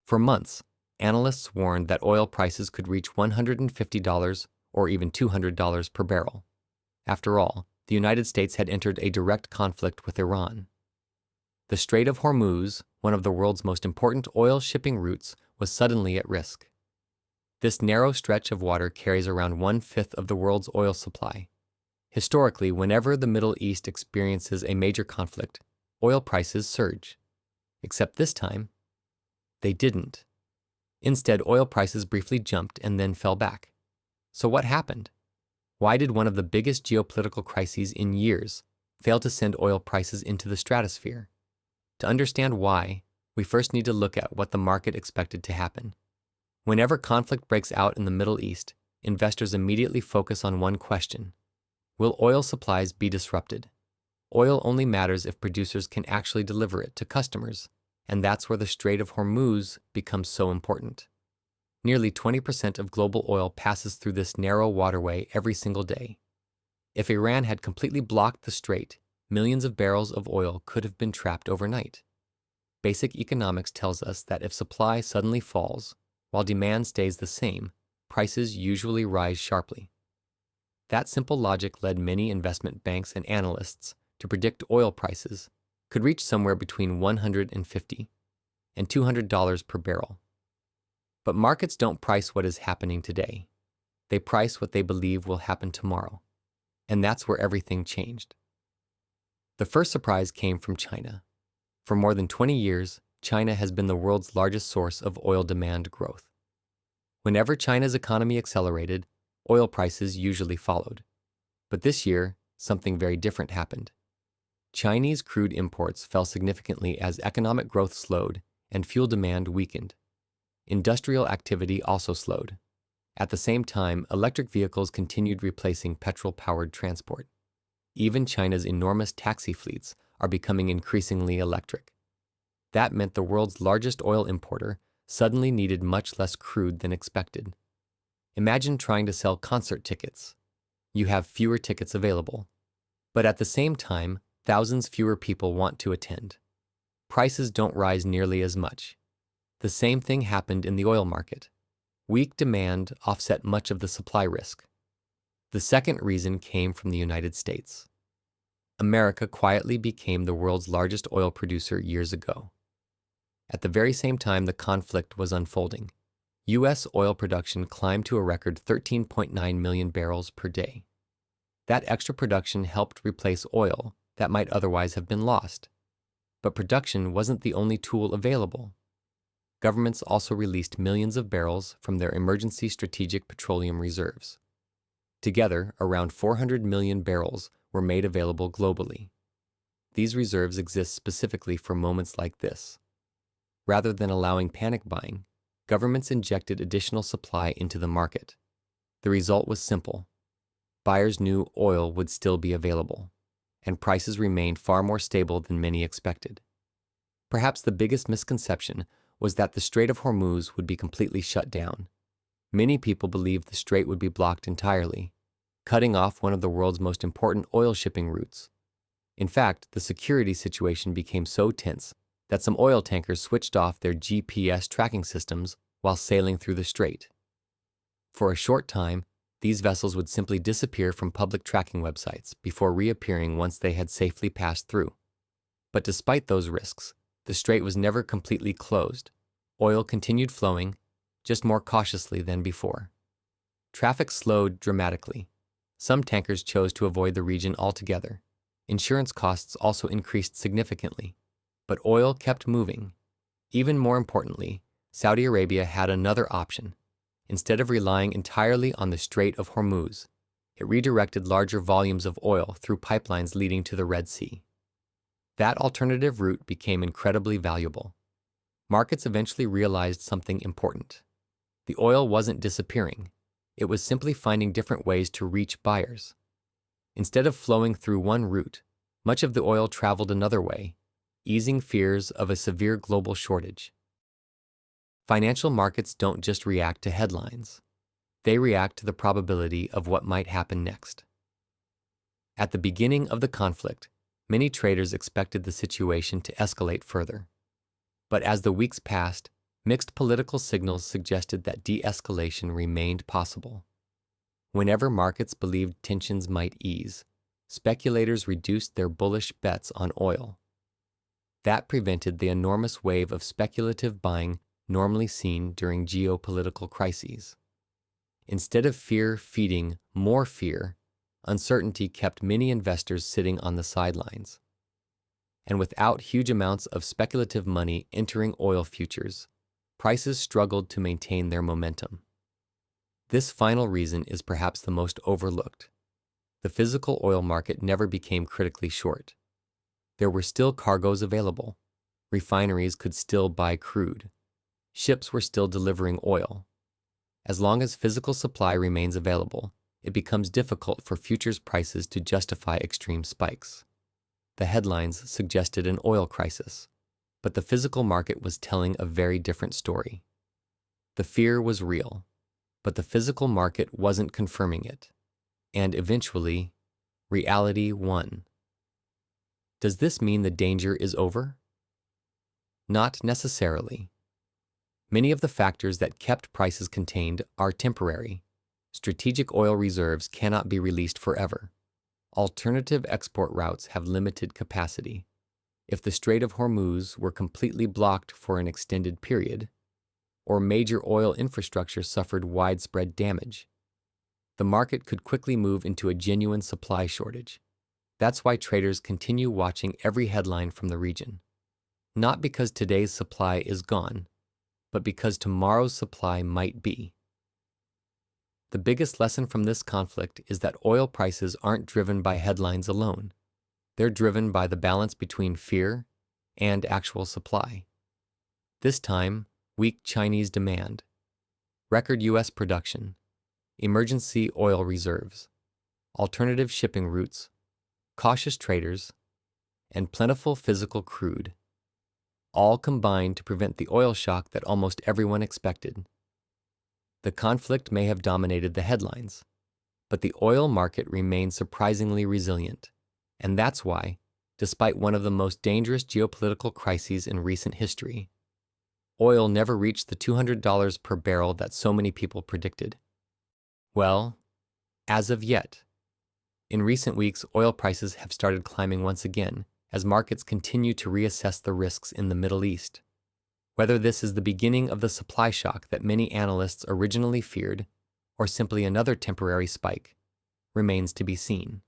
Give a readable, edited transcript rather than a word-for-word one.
For months, analysts warned that oil prices could reach $150 or even $200 per barrel. After all, the United States had entered a direct conflict with Iran. The Strait of Hormuz, one of the world's most important oil shipping routes, was suddenly at risk. This narrow stretch of water carries around 1/5 of the world's oil supply. Historically, whenever the Middle East experiences a major conflict, oil prices surge. Except this time, they didn't. Instead, oil prices briefly jumped and then fell back. So what happened? Why did one of the biggest geopolitical crises in years fail to send oil prices into the stratosphere? To understand why, we first need to look at what the market expected to happen. Whenever conflict breaks out in the Middle East, investors immediately focus on one question: will oil supplies be disrupted? Oil only matters if producers can actually deliver it to customers, and that's where the Strait of Hormuz becomes so important. Nearly 20% of global oil passes through this narrow waterway every single day. If Iran had completely blocked the strait, millions of barrels of oil could have been trapped overnight. Basic economics tells us that if supply suddenly falls, while demand stays the same, prices usually rise sharply. That simple logic led many investment banks and analysts to predict oil prices could reach somewhere between $150 and $200 per barrel. But markets don't price what is happening today. They price what they believe will happen tomorrow. And that's where everything changed. The first surprise came from China. For more than 20 years, China has been the world's largest source of oil demand growth. Whenever China's economy accelerated, oil prices usually followed. But this year, something very different happened. Chinese crude imports fell significantly as economic growth slowed and fuel demand weakened. Industrial activity also slowed. At the same time, electric vehicles continued replacing petrol-powered transport. Even China's enormous taxi fleets are becoming increasingly electric. That meant the world's largest oil importer suddenly needed much less crude than expected. Imagine trying to sell concert tickets. You have fewer tickets available. But at the same time, thousands fewer people want to attend. Prices don't rise nearly as much. The same thing happened in the oil market. Weak demand offset much of the supply risk. The second reason came from the United States. America quietly became the world's largest oil producer years ago. At the very same time the conflict was unfolding, U.S. oil production climbed to a record 13.9 million barrels per day. That extra production helped replace oil that might otherwise have been lost. But production wasn't the only tool available. Governments also released millions of barrels from their emergency strategic petroleum reserves. Together, around 400 million barrels were made available globally. These reserves exist specifically for moments like this. Rather than allowing panic buying, governments injected additional supply into the market. The result was simple. Buyers knew oil would still be available, and prices remained far more stable than many expected. Perhaps the biggest misconception was that the Strait of Hormuz would be completely shut down. Many people believed the strait would be blocked entirely, cutting off one of the world's most important oil shipping routes. In fact, the security situation became so tense that some oil tankers switched off their GPS tracking systems while sailing through the strait. For a short time, these vessels would simply disappear from public tracking websites before reappearing once they had safely passed through. But despite those risks, the strait was never completely closed. Oil continued flowing, just more cautiously than before. Traffic slowed dramatically. Some tankers chose to avoid the region altogether. Insurance costs also increased significantly. But oil kept moving. Even more importantly, Saudi Arabia had another option. Instead of relying entirely on the Strait of Hormuz, it redirected larger volumes of oil through pipelines leading to the Red Sea. That alternative route became incredibly valuable. Markets eventually realized something important. The oil wasn't disappearing. It was simply finding different ways to reach buyers. Instead of flowing through one route, much of the oil traveled another way, easing fears of a severe global shortage. Financial markets don't just react to headlines. They react to the probability of what might happen next. At the beginning of the conflict, many traders expected the situation to escalate further. But as the weeks passed, Mixed political signals suggested that de-escalation remained possible. Whenever markets believed tensions might ease, speculators reduced their bullish bets on oil. That prevented the enormous wave of speculative buying normally seen during geopolitical crises. Instead of fear feeding more fear, uncertainty kept many investors sitting on the sidelines. And without huge amounts of speculative money entering oil futures, prices struggled to maintain their momentum. This final reason is perhaps the most overlooked. The physical oil market never became critically short. There were still cargoes available. Refineries could still buy crude. Ships were still delivering oil. As long as physical supply remains available, it becomes difficult for futures prices to justify extreme spikes. The headlines suggested an oil crisis, but the physical market was telling a very different story. The fear was real, but the physical market wasn't confirming it, and eventually, reality won. Does this mean the danger is over? Not necessarily. Many of the factors that kept prices contained are temporary. Strategic oil reserves cannot be released forever. Alternative export routes have limited capacity. If the Strait of Hormuz were completely blocked for an extended period, or major oil infrastructure suffered widespread damage, the market could quickly move into a genuine supply shortage. That's why traders continue watching every headline from the region. Not because today's supply is gone, but because tomorrow's supply might be. The biggest lesson from this conflict is that oil prices aren't driven by headlines alone. They're driven by the balance between fear and actual supply. This time, weak Chinese demand, record U.S. production, emergency oil reserves, alternative shipping routes, cautious traders, and plentiful physical crude, all combined to prevent the oil shock that almost everyone expected. The conflict may have dominated the headlines, but the oil market remained surprisingly resilient, and that's why, despite one of the most dangerous geopolitical crises in recent history, oil never reached the $200 per barrel that so many people predicted. Well, as of yet. In recent weeks, oil prices have started climbing once again as markets continue to reassess the risks in the Middle East. Whether this is the beginning of the supply shock that many analysts originally feared, or simply another temporary spike, remains to be seen.